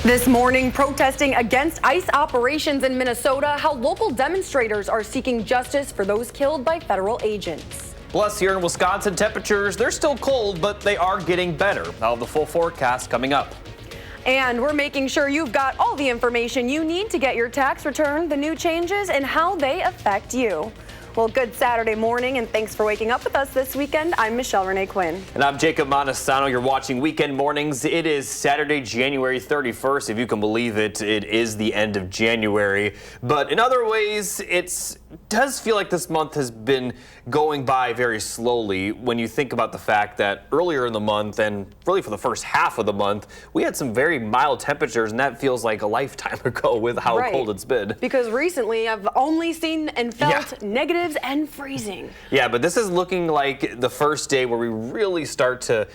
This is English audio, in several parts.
This morning, protesting against ICE operations in Minnesota, how local demonstrators are seeking justice for those killed by federal agents. Plus, here in Wisconsin, temperatures, they're still cold, but they are getting better. I'll have the full forecast coming up. And we're making sure you've got all the information you need to get your tax return, the new changes, and how they affect you. Well, good Saturday morning, and thanks for waking up with us this weekend. I'm Michelle Renee Quinn. And I'm Jacob Montesano. You're watching Weekend Mornings. It is Saturday, January 31st. If you can believe it, it is the end of January. But in other ways, it does feel like this month has been going by very slowly when you think about the fact that earlier in the month, and really for the first half of the month, we had some very mild temperatures, and that feels like a lifetime ago with how cold it's been. Because recently, I've only seen and felt negatives and freezing. Yeah, but this is looking like the first day where we really start to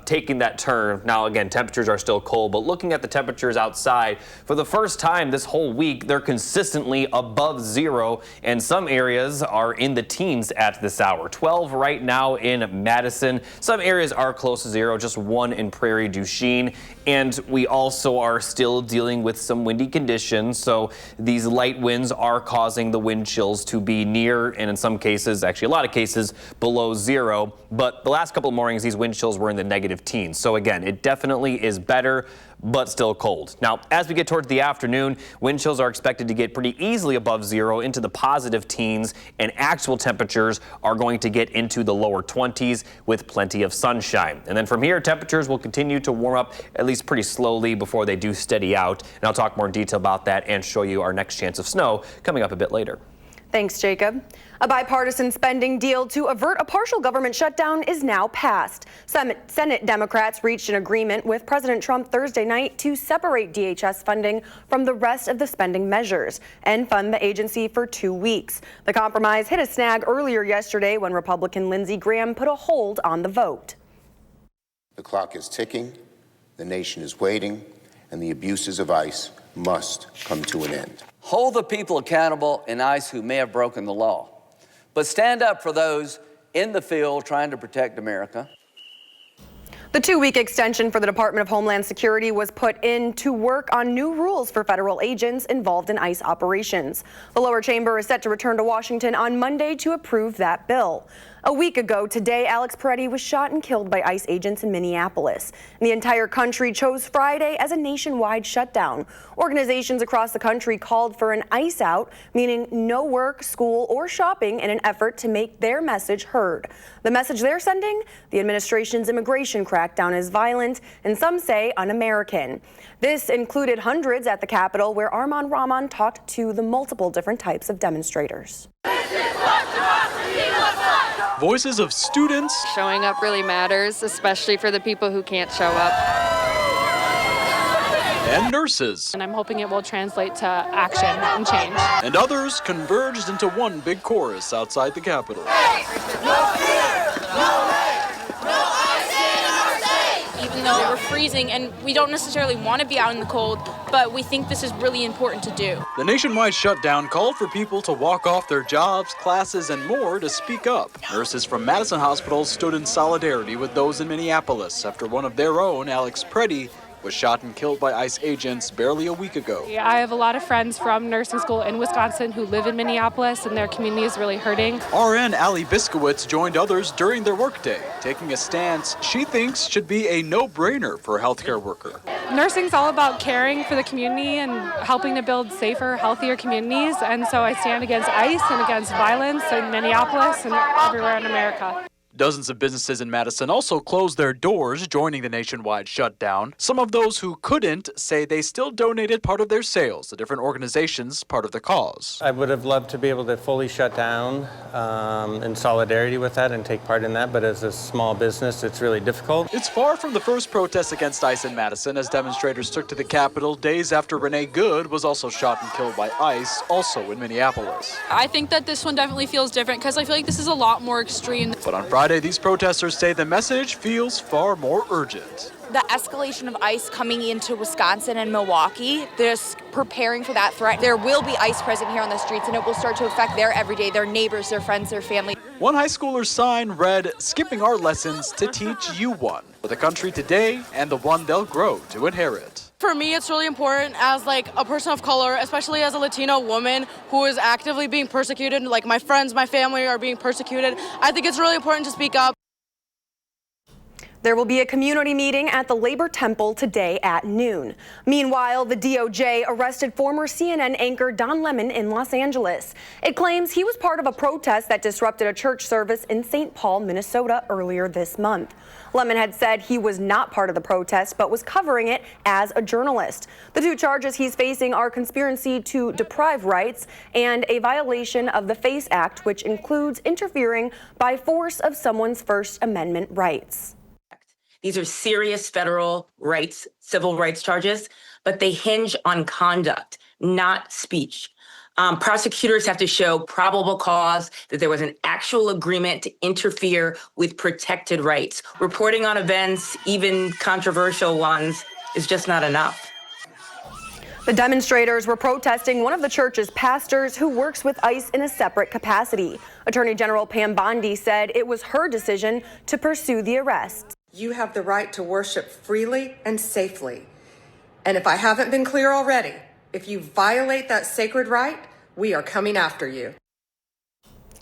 taking that turn. Now, again, temperatures are still cold, but looking at the temperatures outside, for the first time this whole week, they're consistently above zero, and some areas are in the teens at this hour. 12 right now in Madison. Some areas are close to zero, just one in Prairie du Chien, and we also are still dealing with some windy conditions, so these light winds are causing the wind chills to be near, and in some cases, actually a lot of cases, below zero. But the last couple of mornings, these wind chills were in the negative teens. So again, it definitely is better, but still cold. Now, as we get towards the afternoon, wind chills are expected to get pretty easily above zero into the positive teens, and actual temperatures are going to get into the lower 20s with plenty of sunshine. And then from here, temperatures will continue to warm up at least pretty slowly before they do steady out. And I'll talk more in detail about that and show you our next chance of snow coming up a bit later. Thanks, Jacob. A bipartisan spending deal to avert a partial government shutdown is now passed. Senate Democrats reached an agreement with President Trump Thursday night to separate DHS funding from the rest of the spending measures and fund the agency for 2 weeks. The compromise hit a snag earlier yesterday when Republican Lindsey Graham put a hold on the vote. The clock is ticking, the nation is waiting, and the abuses of ICE must come to an end. Hold the people accountable in ICE who may have broken the law, but stand up for those in the field trying to protect America. The 2-week extension for the Department of Homeland Security was put in to work on new rules for federal agents involved in ICE operations. The lower chamber is set to return to Washington on Monday to approve that bill. A week ago today, Alex Peretti was shot and killed by ICE agents in Minneapolis. The entire country chose Friday as a nationwide shutdown. Organizations across the country called for an ICE out, meaning no work, school, or shopping, in an effort to make their message heard. The message they're sending? The administration's immigration crackdown is violent, and some say un-American. This included hundreds at the Capitol, where Armand Rahman talked to the multiple different types of demonstrators. Voices of students. Showing up really matters, especially for the people who can't show up. And nurses. And I'm hoping it will translate to action and change. And others converged into one big chorus outside the Capitol. Even though we're freezing and we don't necessarily want to be out in the cold, but we think this is really important to do. The nationwide shutdown called for people to walk off their jobs, classes, and more to speak up. Nurses from Madison Hospital stood in solidarity with those in Minneapolis after one of their own, Alex Peretti, was shot and killed by ICE agents barely a week ago. I have a lot of friends from nursing school in Wisconsin who live in Minneapolis, and their community is really hurting. RN Allie Biskowitz joined others during their workday, taking a stance she thinks should be a no-brainer for a healthcare worker. Nursing's all about caring for the community and helping to build safer, healthier communities, and so I stand against ICE and against violence in Minneapolis and everywhere in America. Dozens of businesses in Madison also closed their doors, joining the nationwide shutdown. Some of those who couldn't say they still donated part of their sales to different organizations part of the cause. I would have loved to be able to fully shut down in solidarity with that and take part in that, but as a small business, it's really difficult. It's far from the first protest against ICE in Madison, as demonstrators took to the Capitol days after Renee Good was also shot and killed by ICE, also in Minneapolis. I think that this one definitely feels different because I feel like this is a lot more extreme. But on Friday, these protesters say the message feels far more urgent. The escalation of ICE coming into Wisconsin and Milwaukee, they're preparing for that threat. There will be ICE present here on the streets, and it will start to affect their everyday, their neighbors, their friends, their family. One high schooler's sign read, "Skipping art lessons to teach you one, for the country today and the one they'll grow to inherit." For me, it's really important as like a person of color, especially as a Latino woman who is actively being persecuted, like my friends, my family are being persecuted. I think it's really important to speak up. There will be a community meeting at the Labor Temple today at noon. Meanwhile, the DOJ arrested former CNN anchor Don Lemon in Los Angeles. It claims he was part of a protest that disrupted a church service in St. Paul, Minnesota earlier this month. Lemon had said he was not part of the protest, but was covering it as a journalist. The two charges he's facing are conspiracy to deprive rights and a violation of the FACE Act, which includes interfering by force of someone's First Amendment rights. These are serious federal rights, civil rights charges, but they hinge on conduct, not speech. Prosecutors have to show probable cause that there was an actual agreement to interfere with protected rights. Reporting on events, even controversial ones, is just not enough. The demonstrators were protesting one of the church's pastors who works with ICE in a separate capacity. Attorney General Pam Bondi said it was her decision to pursue the arrest. You have the right to worship freely and safely. And if I haven't been clear already, if you violate that sacred right, we are coming after you.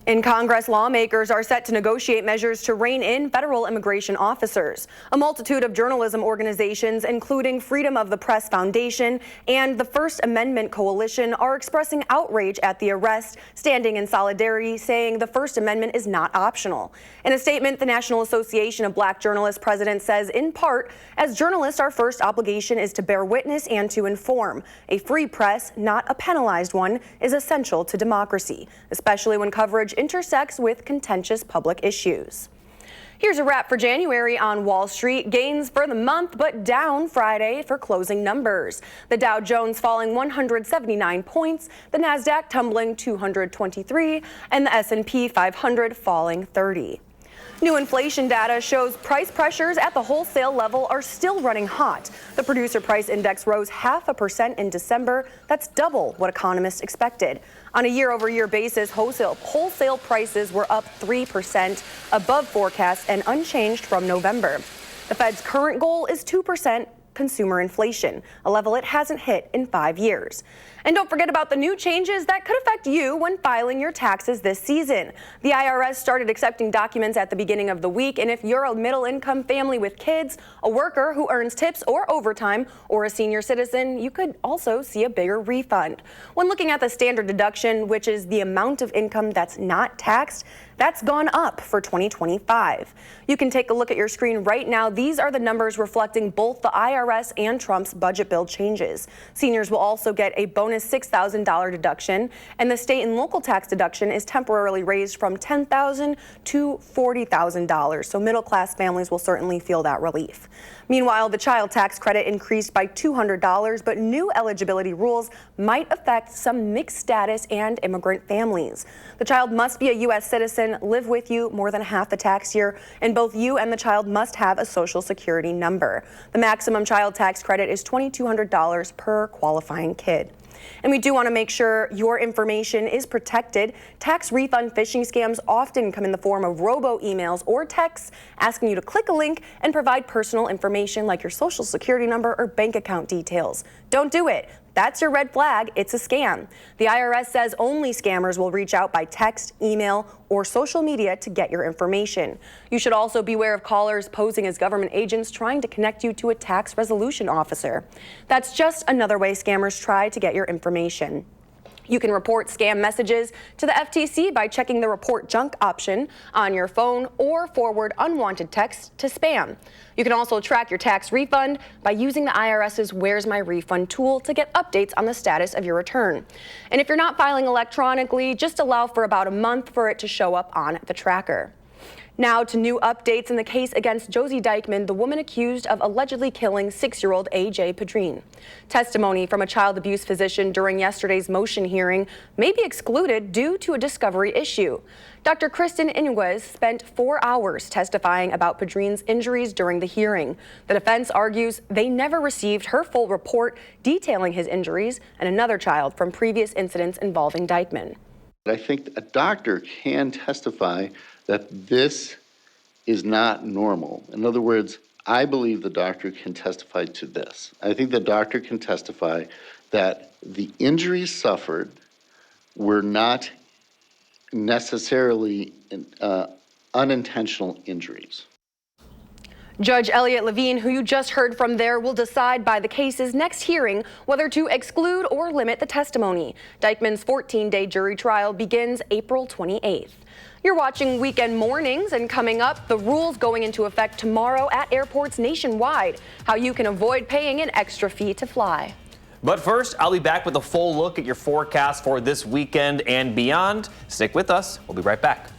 In Congress, lawmakers are set to negotiate measures to rein in federal immigration officers. A multitude of journalism organizations, including Freedom of the Press Foundation and the First Amendment Coalition, are expressing outrage at the arrest, standing in solidarity, saying the First Amendment is not optional. In a statement, the National Association of Black Journalists president says, in part, as journalists, our first obligation is to bear witness and to inform. A free press, not a penalized one, is essential to democracy, especially when coverage intersects with contentious public issues. Here's a wrap for January on Wall Street. Gains for the month, but down Friday for closing numbers. The Dow Jones falling 179 points, the Nasdaq tumbling 223, and the S&P 500 falling 30. New inflation data shows price pressures at the wholesale level are still running hot. The producer price index rose 0.5% in December. That's double what economists expected. On a year-over-year basis, wholesale prices were up 3%, above forecasts and unchanged from November. The Fed's current goal is 2% consumer inflation, a level it hasn't hit in 5 years. And don't forget about the new changes that could affect you when filing your taxes this season. The IRS started accepting documents at the beginning of the week, and if you're a middle-income family with kids, a worker who earns tips or overtime, or a senior citizen, you could also see a bigger refund. When looking at the standard deduction, which is the amount of income that's not taxed, that's gone up for 2025. You can take a look at your screen right now. These are the numbers reflecting both the IRS and Trump's budget bill changes. Seniors will also get a bonus $6,000 deduction, and the state and local tax deduction is temporarily raised from $10,000 to $40,000. So middle-class families will certainly feel that relief. Meanwhile, the child tax credit increased by $200, but new eligibility rules might affect some mixed status and immigrant families. The child must be a U.S. citizen, live with you more than half the tax year, and both you and the child must have a Social Security number. The maximum child tax credit is $2,200 per qualifying kid. And we do want to make sure your information is protected. Tax refund phishing scams often come in the form of robo-emails or texts asking you to click a link and provide personal information like your Social Security number or bank account details. Don't do it. That's your red flag. It's a scam. The IRS says only scammers will reach out by text, email, or social media to get your information. You should also beware of callers posing as government agents trying to connect you to a tax resolution officer. That's just another way scammers try to get your information. You can report scam messages to the FTC by checking the report junk option on your phone or forward unwanted text to spam. You can also track your tax refund by using the IRS's Where's My Refund tool to get updates on the status of your return. And if you're not filing electronically, just allow for about a month for it to show up on the tracker. Now to new updates in the case against Josie Dykeman, the woman accused of allegedly killing 6-year-old A.J. Padrine. Testimony from a child abuse physician during yesterday's motion hearing may be excluded due to a discovery issue. Dr. Kristen Iniguez spent 4 hours testifying about Padrine's injuries during the hearing. The defense argues they never received her full report detailing his injuries and another child from previous incidents involving Dykeman. I think a doctor can testify that this is not normal. In other words, I believe the doctor can testify to this. I think the doctor can testify that the injuries suffered were not necessarily unintentional injuries. Judge Elliott Levine, who you just heard from there, will decide by the case's next hearing whether to exclude or limit the testimony. Dykeman's 14-day jury trial begins April 28th. You're watching Weekend Mornings, and coming up, the rules going into effect tomorrow at airports nationwide, how you can avoid paying an extra fee to fly. But first, I'll be back with a full look at your forecast for this weekend and beyond. Stick with us. We'll be right back.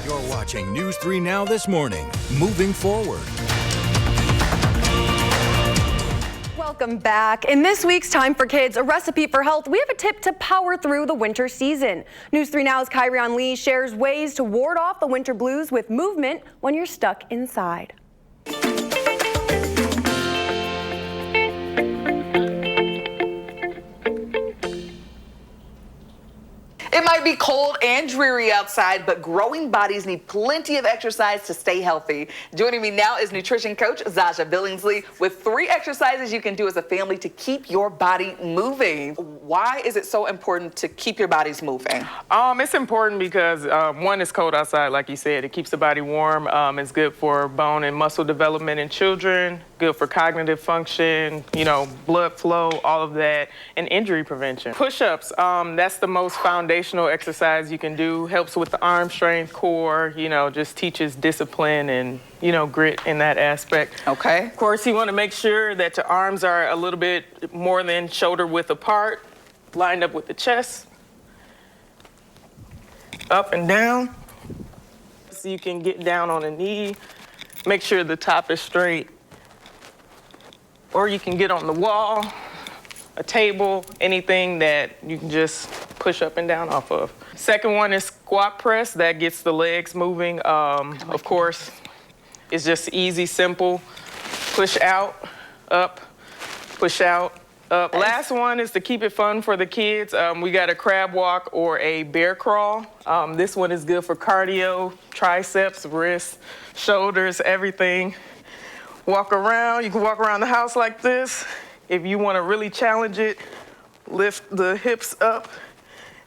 You're watching News 3 Now this morning. Moving forward. Welcome back. In this week's Time for Kids, a recipe for health, we have a tip to power through the winter season. News 3 Now's Kyrion Lee shares ways to ward off the winter blues with movement when you're stuck inside. It might be cold and dreary outside, but growing bodies need plenty of exercise to stay healthy. Joining me now is nutrition coach Zaja Billingsley with 3 exercises you can do as a family to keep your body moving. Why is it so important to keep your bodies moving? It's important because one, it's cold outside, like you said. It keeps the body warm. It's good for bone and muscle development in children, good for cognitive function, blood flow, all of that, and injury prevention. Push-ups, that's the most foundational exercise you can do. Helps with the arm strength, core, just teaches discipline and, grit in that aspect. Okay. Of course, you want to make sure that your arms are a little bit more than shoulder width apart, lined up with the chest. Up and down. So you can get down on a knee. Make sure the top is straight. Or you can get on the wall. a table, anything that you can just push up and down off of. Second one is squat press. That gets the legs moving. Of course, it's just easy, simple. Push out, up, push out, up. Last one is to keep it fun for the kids. We got a crab walk or a bear crawl. This one is good for cardio, triceps, wrists, shoulders, everything. Walk around. You can walk around the house like this. If you want to really challenge it, lift the hips up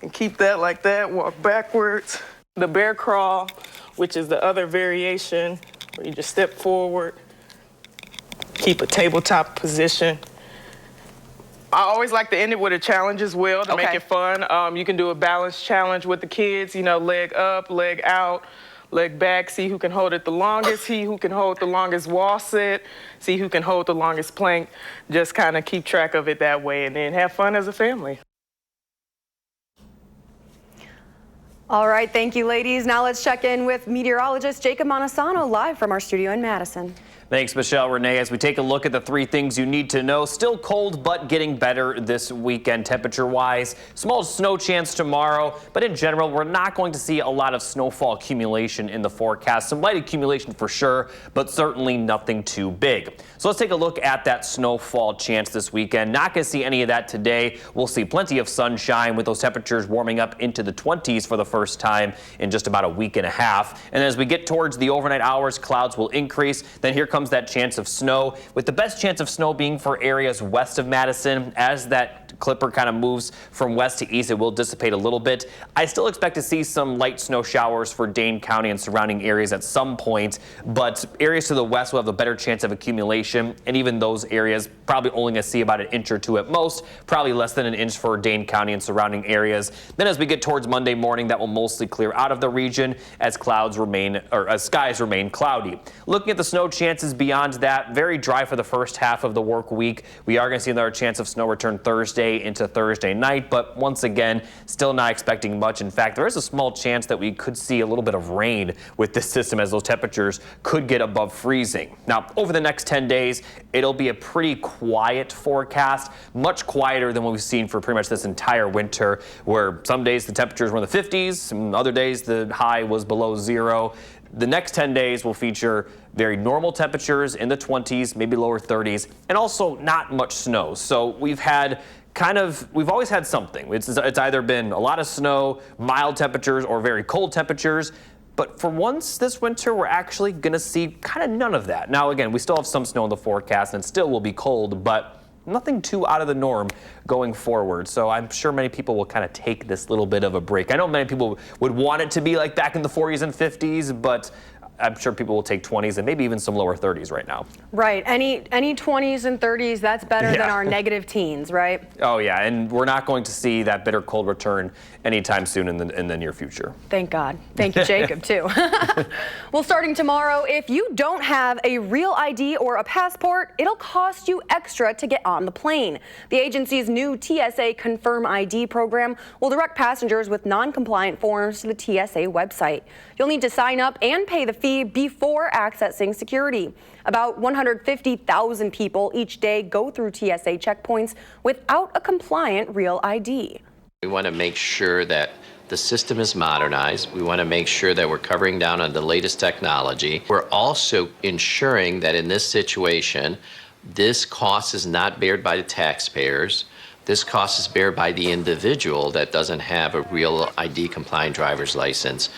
and keep that like that. Walk backwards. The bear crawl, which is the other variation, where you just step forward, keep a tabletop position. I always like to end it with a challenge as well to make it fun. You can do a balance challenge with the kids, you know, leg up, leg out, leg back, see who can hold it the longest, see who can hold the longest wall sit, see who can hold the longest plank. Just kind of keep track of it that way and then have fun as a family. All right, thank you, ladies. Now let's check in with meteorologist Jacob Montesano live from our studio in Madison. Thanks, Michelle. Renee, as we take a look at the 3 things you need to know, still cold but getting better this weekend temperature-wise. Small snow chance tomorrow, but in general, we're not going to see a lot of snowfall accumulation in the forecast. Some light accumulation for sure, but certainly nothing too big. So let's take a look at that snowfall chance this weekend. Not going to see any of that today. We'll see plenty of sunshine with those temperatures warming up into the 20s for the first time in just about a week and a half. And as we get towards the overnight hours, clouds will increase. Then here comes that chance of snow, with the best chance of snow being for areas west of Madison. As that clipper kind of moves from west to east, it will dissipate a little bit. I still expect to see some light snow showers for Dane County and surrounding areas at some point, but areas to the west will have a better chance of accumulation, and even those areas probably only going to see about an inch or two at most, probably less than an inch for Dane County and surrounding areas. Then as we get towards Monday morning, that will mostly clear out of the region as clouds remain, or as skies remain cloudy. Looking at the snow chances beyond that, very dry for the first half of the work week. We are going to see another chance of snow return Thursday into Thursday night, but once again, still not expecting much. In fact, there is a small chance that we could see a little bit of rain with this system as those temperatures could get above freezing. Now, over the next 10 days, it'll be a pretty quiet forecast, much quieter than what we've seen for pretty much this entire winter, where some days the temperatures were in the 50s, and other days the high was below 0. The next 10 days will feature very normal temperatures in the 20s, maybe lower 30s, and also not much snow. So we've always had something. It's either been a lot of snow, mild temperatures, or very cold temperatures. But for once this winter, we're actually going to see kind of none of that. Now, again, we still have some snow in the forecast and it still will be cold, but nothing too out of the norm going forward. So I'm sure many people will kind of take this little bit of a break. I know many people would want it to be like back in the 40s and 50s, but I'm sure people will take 20s and maybe even some lower 30s right now. Right. Any 20s and 30s, that's better than our negative teens, right? Oh, yeah. And we're not going to see that bitter cold return anytime soon in the near future. Thank God. Thank you, Jacob, too. Well, starting tomorrow, if you don't have a real ID or a passport, it'll cost you extra to get on the plane. The agency's new TSA Confirm ID program will direct passengers with non-compliant forms to the TSA website. You'll need to sign up and pay the fee before accessing security. About 150,000 people each day go through TSA checkpoints without a compliant real ID. We want to make sure that the system is modernized. We want to make sure that we're covering down on the latest technology. We're also ensuring that in this situation, this cost is not bared by the taxpayers. This cost is bared by the individual that doesn't have a real ID compliant driver's license.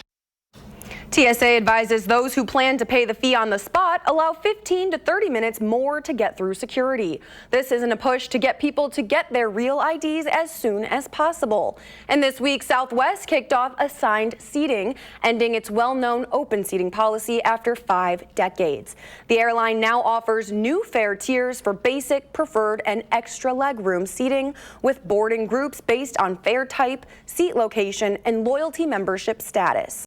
TSA advises those who plan to pay the fee on the spot allow 15 to 30 minutes more to get through security. This isn't a push to get people to get their real IDs as soon as possible. And this week, Southwest kicked off assigned seating, ending its well-known open seating policy after 5 decades. The airline now offers new fare tiers for basic, preferred, and extra legroom seating with boarding groups based on fare type, seat location, and loyalty membership status.